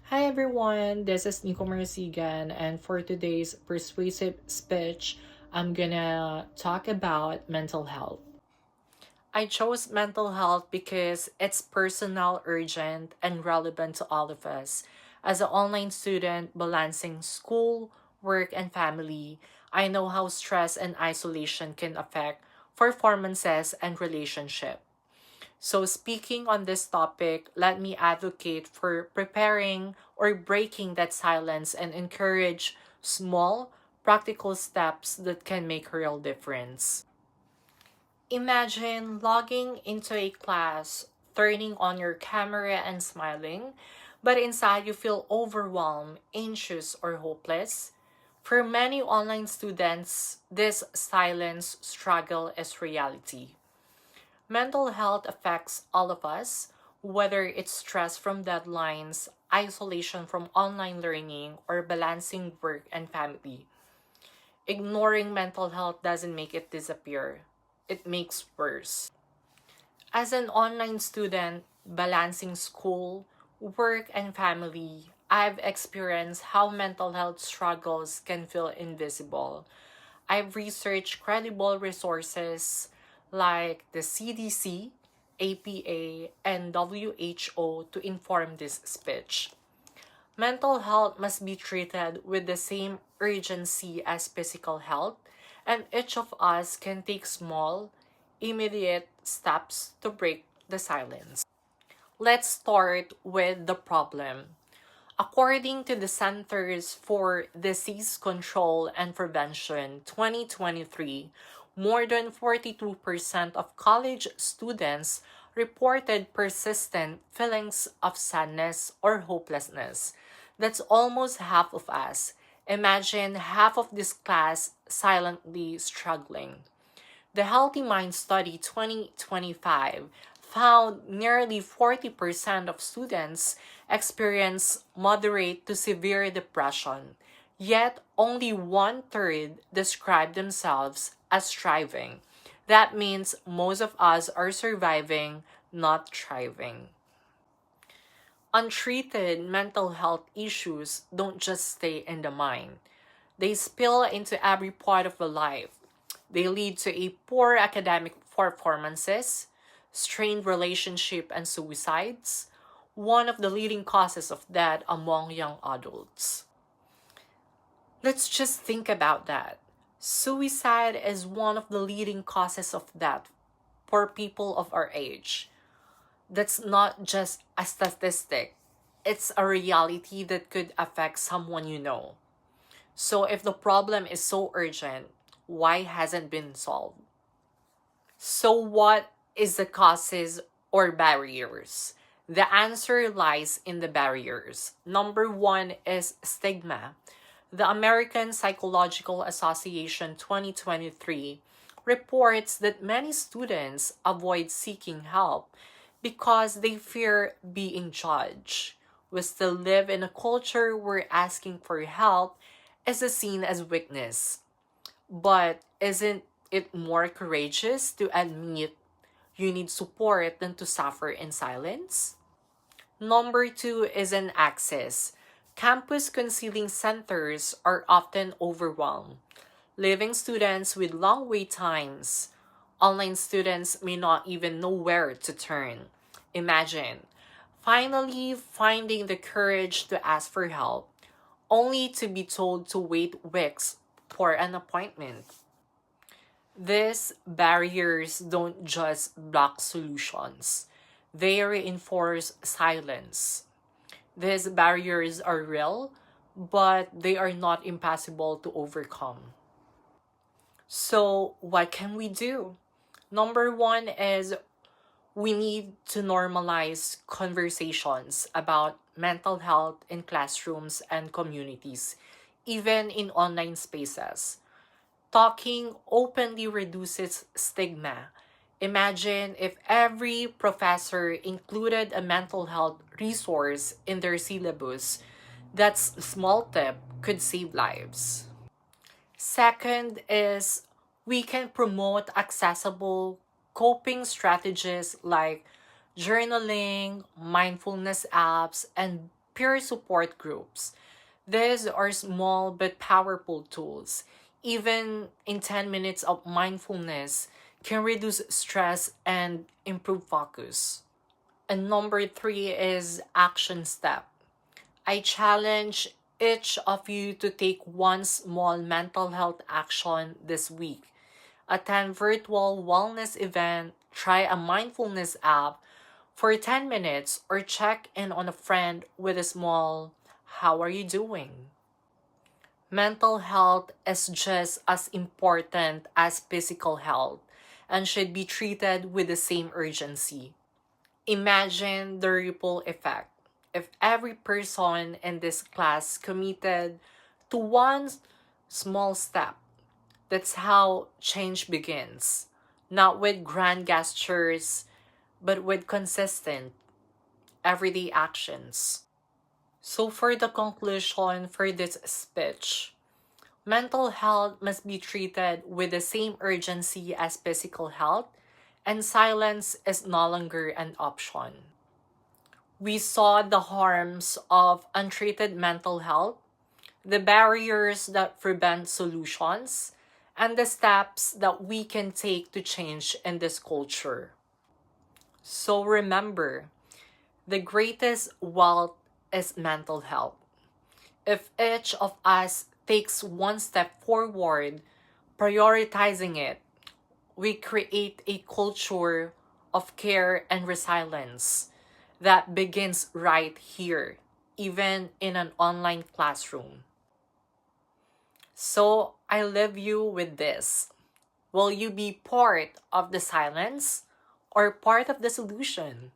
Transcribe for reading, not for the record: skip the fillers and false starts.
Hi everyone, this is Nico Marcigan, and for today's persuasive speech, I'm gonna talk about mental health. I chose mental health because it's personal, urgent, and relevant to all of us. As an online student balancing school, work, and family, I know how stress and isolation can affect performances and relationships. So, speaking on this topic, let me advocate for preparing or breaking that silence and encourage small, practical steps that can make a real difference. Imagine logging into a class, turning on your camera and smiling, but inside you feel overwhelmed, anxious, or hopeless. For many online students, this silence struggle is reality. Mental health affects all of us, whether it's stress from deadlines, isolation from online learning, or balancing work and family. Ignoring mental health doesn't make it disappear, it makes worse. As an online student balancing school, work, and family, I've experienced how mental health struggles can feel invisible. I've researched credible resources like the CDC, APA, and WHO to inform this speech. Mental health must be treated with the same urgency as physical health, and each of us can take small, immediate steps to break the silence. Let's start with the problem. According to the Centers for Disease Control and Prevention 2023, more than 42% of college students reported persistent feelings of sadness or hopelessness. That's almost half of us. Imagine half of this class silently struggling. The Healthy Mind Study 2025 found nearly 40% of students experience moderate to severe depression, yet only one third describe themselves as thriving. That means most of us are surviving, not thriving. Untreated mental health issues don't just stay in the mind. They spill into every part of the life. They lead to a poor academic performances, strained relationship, and suicides, one of the leading causes of death among young adults. Let's just think about that. Suicide is one of the leading causes of death for people of our age. That's not just a statistic, it's a reality that could affect someone you know. So if the problem is so urgent, why hasn't been solved? So what is the causes or barriers? The answer lies in the barriers. Number one is stigma. The American Psychological Association 2023 reports that many students avoid seeking help because they fear being judged. We still live in a culture where asking for help is seen as weakness. But isn't it more courageous to admit you need support than to suffer in silence? Number two is an access. Campus counseling centers are often overwhelmed, leaving students with long wait times. Online students may not even know where to turn. Imagine finally finding the courage to ask for help, only to be told to wait weeks for an appointment. These barriers don't just block solutions, they reinforce silence. These barriers are real, but they are not impossible to overcome. So, what can we do? Number one is we need to normalize conversations about mental health in classrooms and communities, even in online spaces. Talking openly reduces stigma. Imagine if every professor included a mental health resource in their syllabus. That's a small tip could save lives. Second is we can promote accessible coping strategies like journaling, mindfulness apps, and peer support groups. These are small but powerful tools. Even in 10 minutes of mindfulness can reduce stress and improve focus. And number three is action step. I challenge each of you to take one small mental health action this week. Attend virtual wellness event, try a mindfulness app for 10 minutes, or check in on a friend with a small "How are you doing?" Mental health is just as important as physical health and should be treated with the same urgency. Imagine the ripple effect. If every person in this class committed to one small step, that's how change begins. Not with grand gestures, but with consistent, everyday actions. So, for the conclusion for this speech, mental health must be treated with the same urgency as physical health, and silence is no longer an option. We saw the harms of untreated mental health, the barriers that prevent solutions, and the steps that we can take to change in this culture. So remember, the greatest wealth is mental health. If each of us takes one step forward, prioritizing it, we create a culture of care and resilience that begins right here, even in an online classroom. So I leave you with this. Will you be part of the silence or part of the solution?